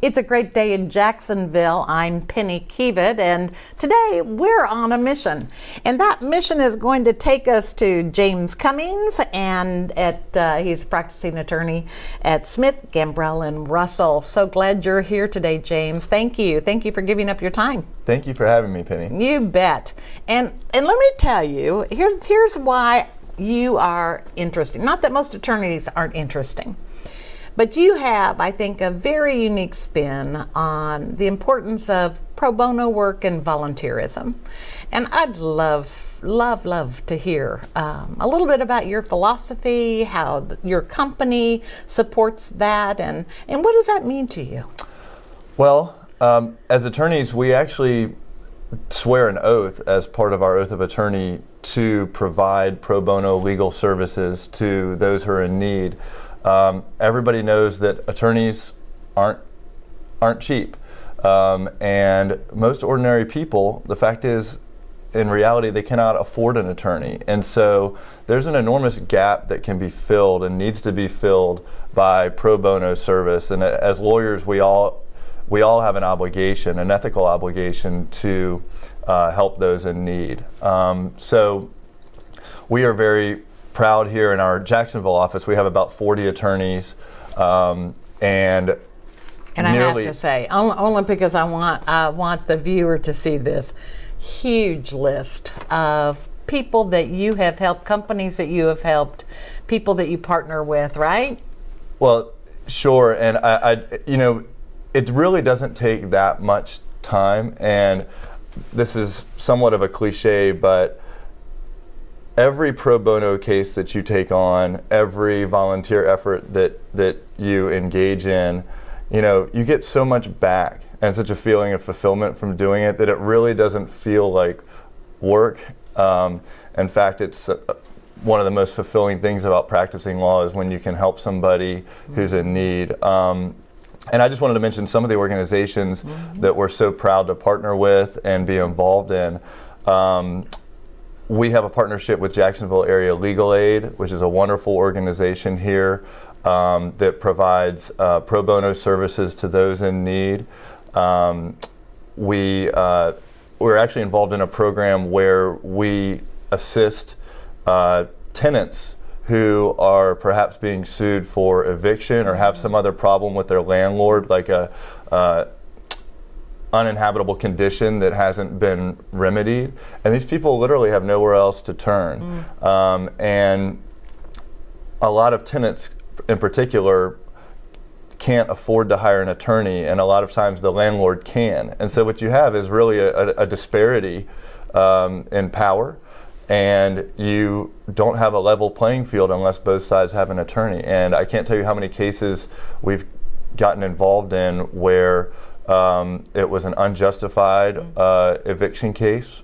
It's a great day in Jacksonville. I'm Penny Kievet, and today we're on a mission. And that mission is going to take us to James Cummings, and he's a practicing attorney at Smith Gambreil Russell. So glad you're here today, James. Thank you. Thank you for giving up your time. Thank you for having me, Penny. You bet. And let me tell you, here's why you are interesting. Not that most attorneys aren't interesting, but you have, I think, a very unique spin on the importance of pro bono work and volunteerism. And I'd love to hear a little bit about your philosophy, how your company supports that, and what does that mean to you? Well, as attorneys, we actually swear an oath as part of our oath of attorney to provide pro bono legal services to those who are in need. Everybody knows that attorneys aren't cheap, and most ordinary people, the fact is, in reality, they cannot afford an attorney, and so there's an enormous gap that can be filled and needs to be filled by pro bono service. And as lawyers, we all have an obligation, an ethical obligation, to help those in need. So we are very proud here in our Jacksonville office. We have about 40 attorneys, and I have to say, only because I want the viewer to see this huge list of people that you have helped, companies that you have helped, people that you partner with, right? Well, sure, and I it really doesn't take that much time, and this is somewhat of a cliche, but every pro bono case that you take on, every volunteer effort that you engage in, you get so much back and such a feeling of fulfillment from doing it that it really doesn't feel like work. In fact, it's one of the most fulfilling things about practicing law is when you can help somebody who's in need. And I just wanted to mention some of the organizations that we're so proud to partner with and be involved in. We have a partnership with Jacksonville Area Legal Aid, which is a wonderful organization here that provides pro bono services to those in need. We're actually involved in a program where we assist tenants who are perhaps being sued for eviction or have some other problem with their landlord, like a uninhabitable condition that hasn't been remedied. And these people literally have nowhere else to turn. And a lot of tenants in particular can't afford to hire an attorney, and a lot of times the landlord can. And so what you have is really a disparity in power, and you don't have a level playing field unless both sides have an attorney. And I can't tell you how many cases we've gotten involved in where it was an unjustified eviction case,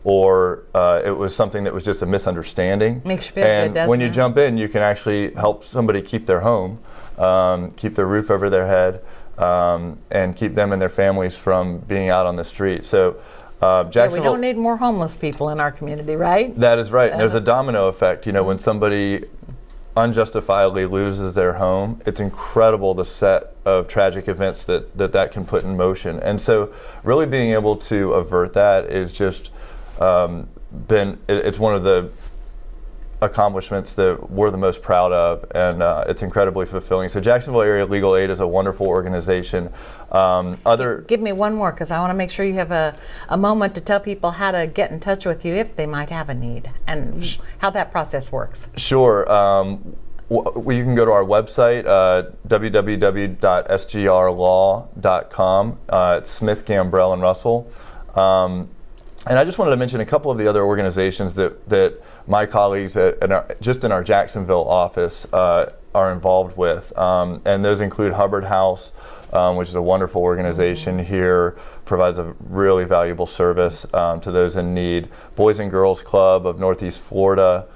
or it was something that was just a misunderstanding. Makes you feel good, doesn't when it? you jump in, you can actually help somebody keep their home, keep their roof over their head, and keep them and their families from being out on the street. So Jacksonville, we don't need more homeless people in our community, right? That is right. And there's a domino effect. When somebody unjustifiably loses their home, it's incredible the set of tragic events that can put in motion. And so really being able to avert that is just it's one of the accomplishments that we're the most proud of, and it's incredibly fulfilling. So Jacksonville Area Legal Aid is a wonderful organization. Give me one more, because I want to make sure you have a moment to tell people how to get in touch with you if they might have a need, and how that process works. Sure. You can go to our website, www.sgrlaw.com. It's Smith Gambreil Russell. And I just wanted to mention a couple of the other organizations that my colleagues just in our Jacksonville office are involved with. And those include Hubbard House, which is a wonderful organization here, provides a really valuable service to those in need. Boys and Girls Club of Northeast Florida,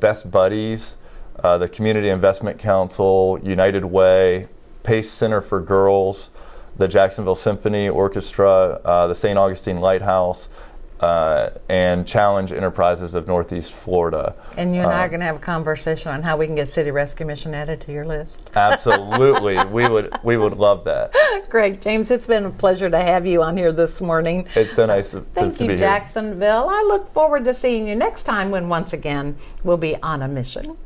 Best Buddies, the Community Investment Council, United Way, Pace Center for Girls, the Jacksonville Symphony Orchestra, the St. Augustine Lighthouse, and challenge enterprises of Northeast Florida. And you and I are going to have a conversation on how we can get City Rescue Mission added to your list. Absolutely. We would love that. Great, James. It's been a pleasure to have you on here this morning. It's so nice to be here. Thank you, Jacksonville. I look forward to seeing you next time when once again we'll be on a mission.